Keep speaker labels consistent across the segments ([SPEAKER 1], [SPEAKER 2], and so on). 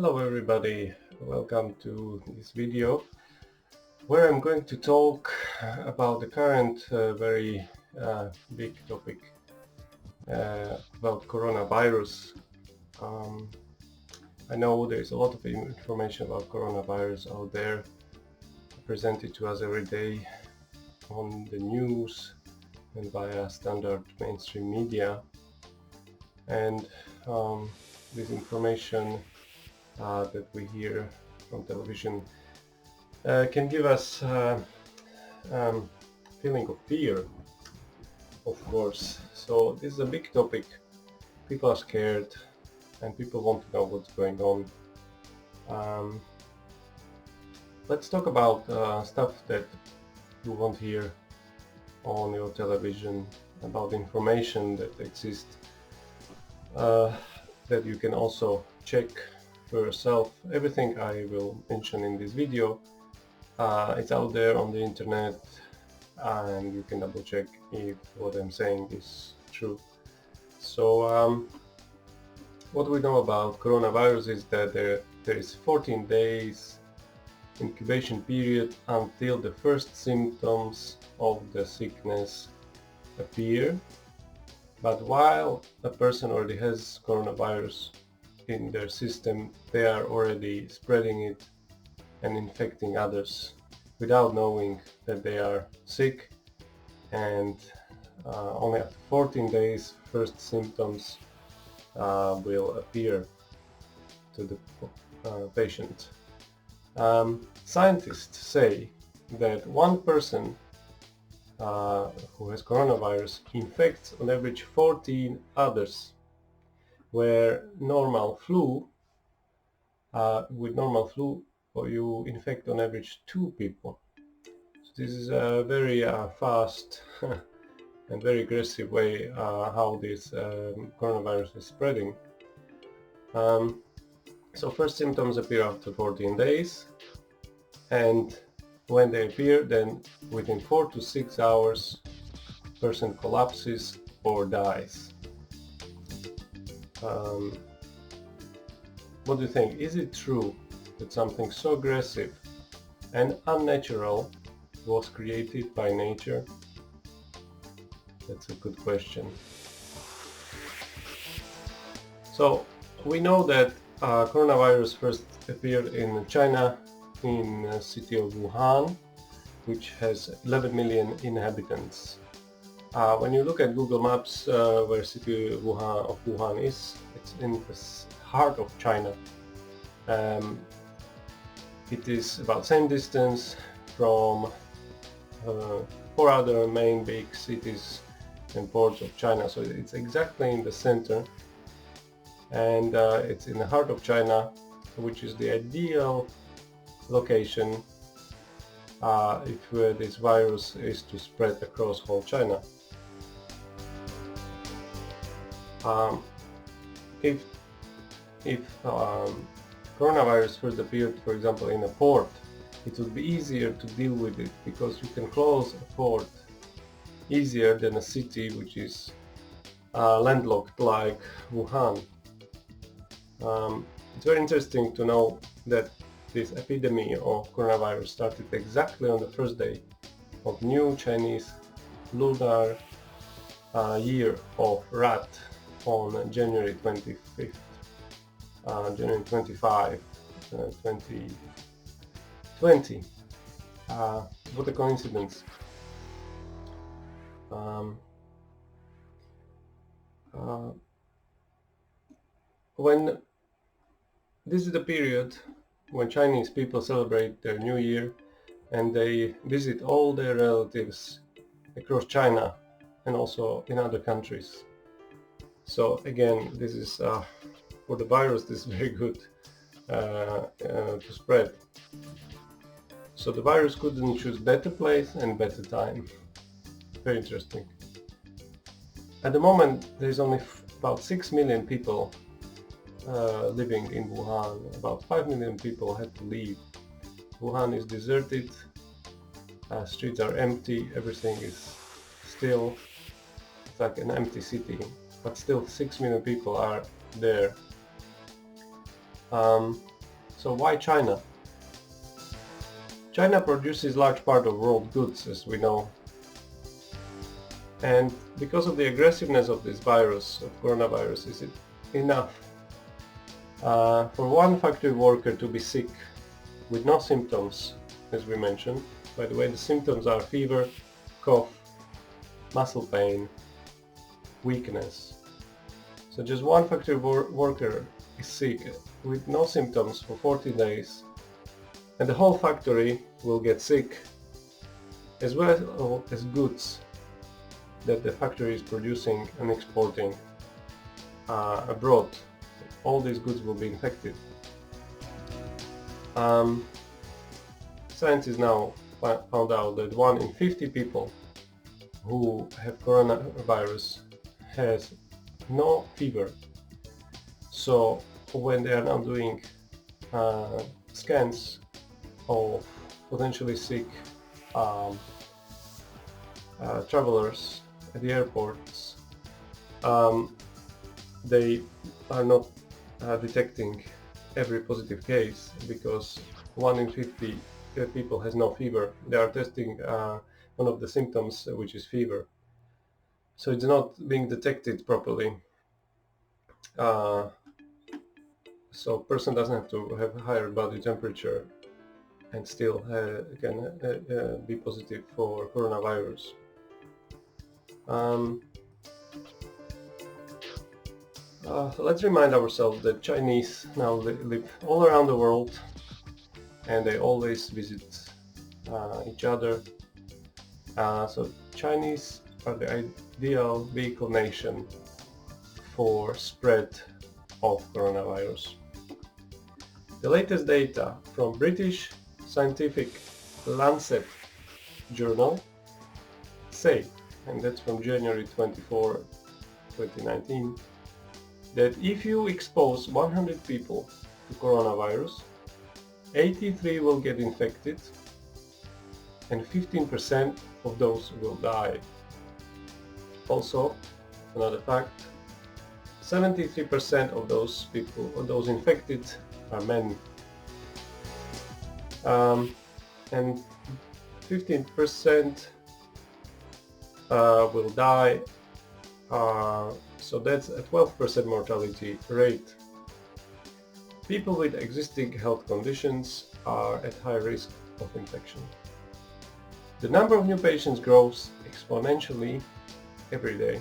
[SPEAKER 1] Hello everybody, welcome to this video where I'm going to talk about the current very big topic about coronavirus. I know there's a lot of information about coronavirus out there presented to us every day on the news and via standard mainstream media, and this information that we hear from television can give us feeling of fear, of course. So this is a big topic. People are scared and people want to know what's going on. Let's talk about stuff that you won't hear on your television, about information that exists that you can also check for yourself. Everything I will mention in this video it's out there on the internet, and you can double check if what I'm saying is true. So what we know about coronavirus is that there is 14 days incubation period until the first symptoms of the sickness appear. But while a person already has coronavirus in their system, they are already spreading it and infecting others without knowing that they are sick, and only after 14 days first symptoms will appear to the patient. Scientists say that one person who has coronavirus infects on average 14 others, where normal flu, with normal flu, you infect on average 2 people. So this is a very fast and very aggressive way how this coronavirus is spreading. So first symptoms appear after 14 days, and when they appear, then within 4 to 6 hours person collapses or dies. What do you think? Is it true that something so aggressive and unnatural was created by nature? That's a good question. So we know that coronavirus first appeared in China, in the city of Wuhan, which has 11 million inhabitants. When you look at Google Maps, where city of Wuhan is, it's in the heart of China. It is about same distance from 4 other main big cities and ports of China, so it's exactly in the center, and it's in the heart of China, which is the ideal location if this virus is to spread across whole China. If coronavirus first appeared, for example, in a port, it would be easier to deal with it because you can close a port easier than a city which is landlocked like Wuhan. It's very interesting to know that this epidemy of coronavirus started exactly on the first day of new Chinese lunar year of rat on January 25th. January 25, 2020. What a coincidence. When this is the period when Chinese people celebrate their New Year, and they visit all their relatives across China and also in other countries. So again, this is for the virus, this is very good to spread. So the virus couldn't choose better place and better time. Very interesting. At the moment, there's only about 6 million people living in Wuhan. About 5 million people had to leave. Wuhan is deserted, streets are empty, everything is still. It's like an empty city, but still 6 million people are there. So why China? China produces large part of world goods, as we know. And because of the aggressiveness of this virus, of coronavirus, is it enough for one factory worker to be sick with no symptoms, as we mentioned? By the way, the symptoms are fever, cough, muscle pain, weakness. So just one factory worker is sick with no symptoms for 14 days, and the whole factory will get sick, as well as goods that the factory is producing and exporting abroad. All these goods will be infected. Scientists now found out that 1 in 50 people who have coronavirus has no fever. So when they are now doing scans of potentially sick travelers at the airports, they are not detecting every positive case, because 1 in 50 people has no fever. They are testing one of the symptoms, which is fever. So it's not being detected properly. So person doesn't have to have higher body temperature and still can be positive for coronavirus. Let's remind ourselves that Chinese now live all around the world, and they always visit each other. So Chinese are the ideal vehicle nation for spread of coronavirus. The latest data from British scientific Lancet journal say, and that's from January 24, 2019, that if you expose 100 people to coronavirus, 83 will get infected and 15% of those will die. Also, another fact, 73% of those people, or those infected, are men, and 15% will die, so that's a 12% mortality rate. People with existing health conditions are at high risk of infection. The number of new patients grows exponentially every day.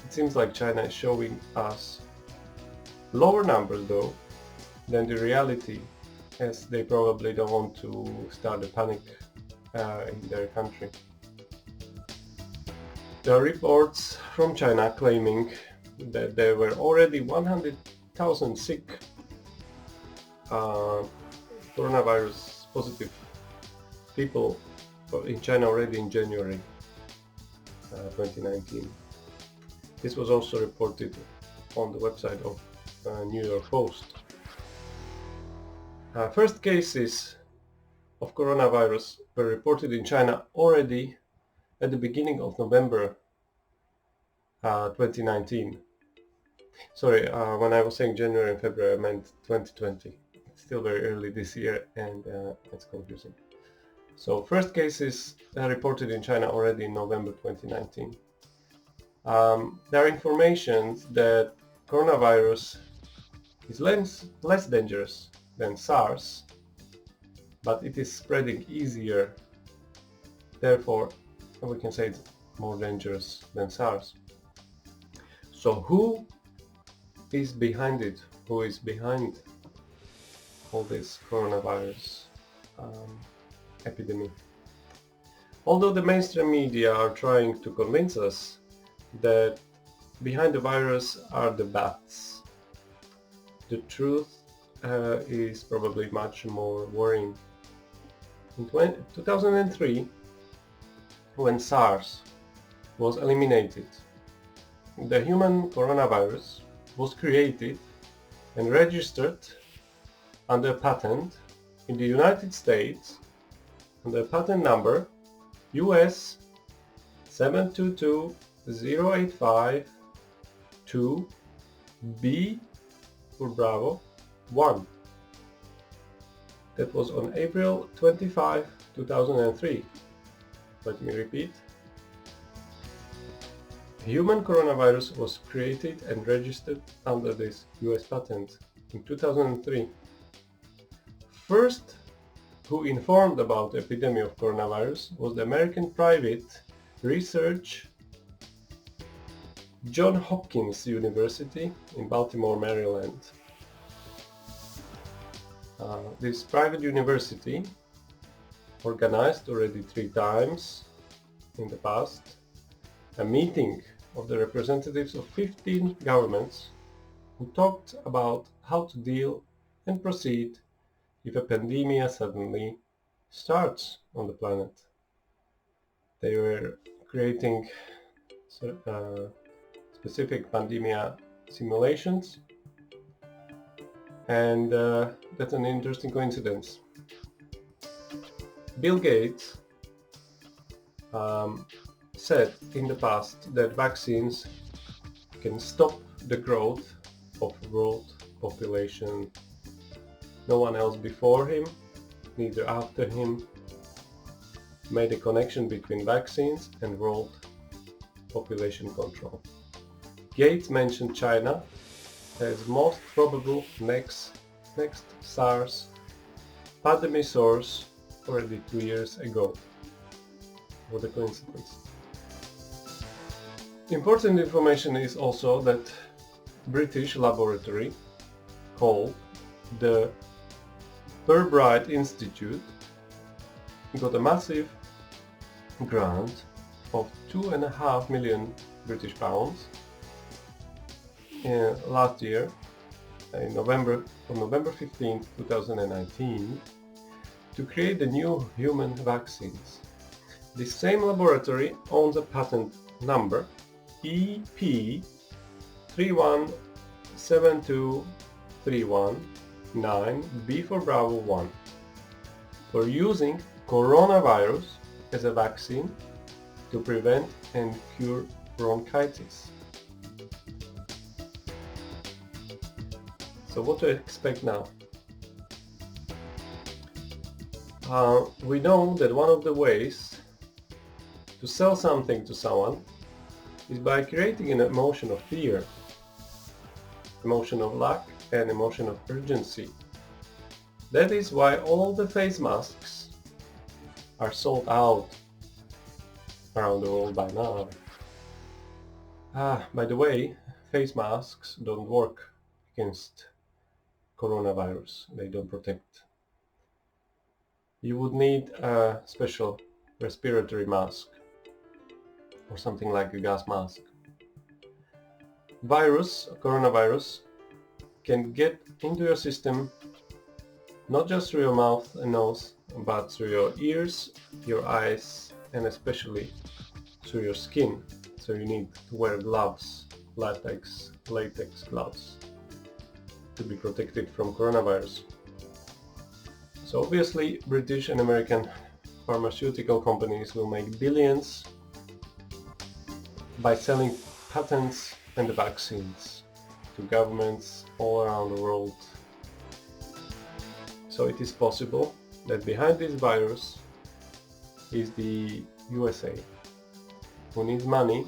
[SPEAKER 1] It seems like China is showing us lower numbers though than the reality, as they probably don't want to start a panic in their country. There are reports from China claiming that there were already 100,000 sick coronavirus positive people in China already in January 2019. This was also reported on the website of New York Post. First cases of coronavirus were reported in China already at the beginning of November 2019. Sorry, when I was saying January and February, I meant 2020. It's still very early this year, and it's confusing. So first cases reported in China already in November 2019. There are information that coronavirus is less dangerous than SARS, but it is spreading easier. Therefore, we can say it's more dangerous than SARS. So who is behind it? Who is behind all this coronavirus epidemic? Although the mainstream media are trying to convince us that behind the virus are the bats, the truth is probably much more worrying. In 2003, when SARS was eliminated, the human coronavirus was created and registered under patent in the United States under patent number US 722-085-2B for Bravo 1. That was on April 25, 2003. Let me repeat. Human coronavirus was created and registered under this US patent in 2003. First who informed about the epidemic of coronavirus was the American private research Johns Hopkins University in Baltimore, Maryland. This private university organized already 3 times in the past a meeting of the representatives of 15 governments who talked about how to deal and proceed if a pandemic suddenly starts on the planet. They were creating specific pandemic simulations, and that's an interesting coincidence. Bill Gates said in the past that vaccines can stop the growth of world population. No one else before him, neither after him, made a connection between vaccines and world population control. Gates mentioned China as most probable next SARS pandemic source already 2 years ago. What a coincidence. Important information is also that British laboratory called the Pirbright Institute got a massive grant of 2.5 million British pounds last year, on November 15, 2019, to create the new human vaccines. This same laboratory owns a patent number EP 3172319B for Bravo 1 for using coronavirus as a vaccine to prevent and cure bronchitis. So what to expect now? We know that one of the ways to sell something to someone is by creating an emotion of fear, emotion of lack, and emotion of urgency. That is why all the face masks are sold out around the world by now. By the way, face masks don't work against coronavirus. They don't protect. You would need a special respiratory mask or something like a gas mask. Coronavirus, can get into your system not just through your mouth and nose, but through your ears, your eyes, and especially through your skin. So you need to wear gloves, latex gloves, to be protected from coronavirus. So obviously British and American pharmaceutical companies will make billions by selling patents and the vaccines to governments all around the world. So it is possible that behind this virus is the USA, who needs money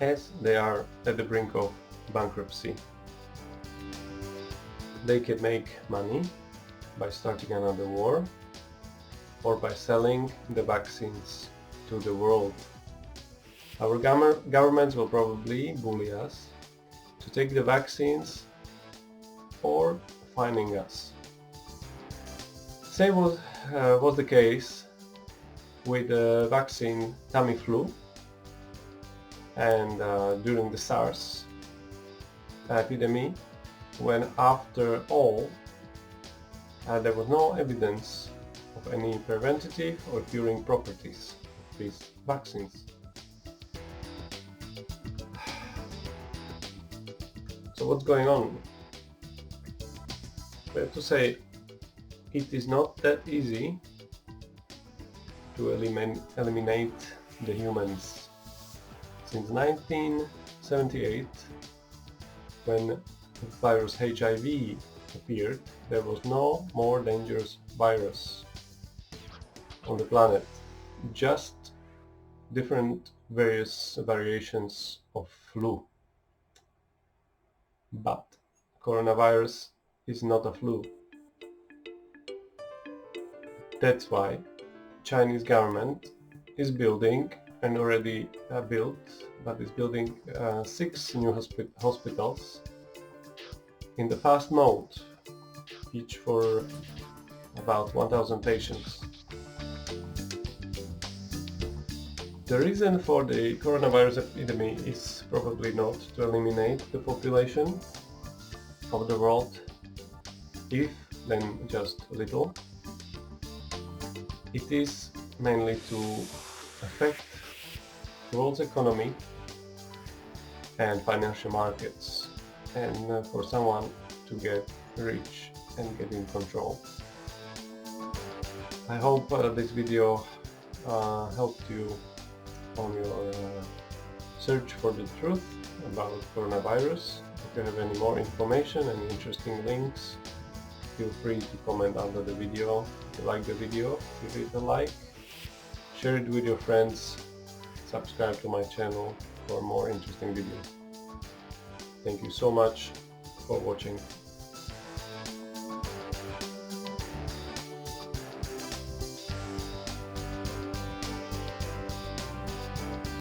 [SPEAKER 1] as they are at the brink of bankruptcy. They can make money by starting another war or by selling the vaccines to the world. Our governments will probably bully us to take the vaccines or fining us. Same was the case with the vaccine Tamiflu, and during the SARS epidemic, when after all there was no evidence of any preventative or curing properties of these vaccines. So what's going on? We have to say it is not that easy to eliminate the humans. Since 1978, when the virus HIV appeared, there was no more dangerous virus on the planet, just different various variations of flu. But coronavirus is not a flu. That's why Chinese government is building and already built, but is building 6 new hospitals in the fast mode, each for about 1,000 patients. The reason for the coronavirus epidemic is probably not to eliminate the population of the world, if then just a little. It is mainly to affect the world's economy and financial markets, and for someone to get rich and get in control. I hope this video helped you on your search for the truth about coronavirus. If you have any more information and interesting links, feel free to comment under the video. If you like the video, give it a like, share it with your friends, subscribe to my channel for more interesting videos. Thank you so much for watching.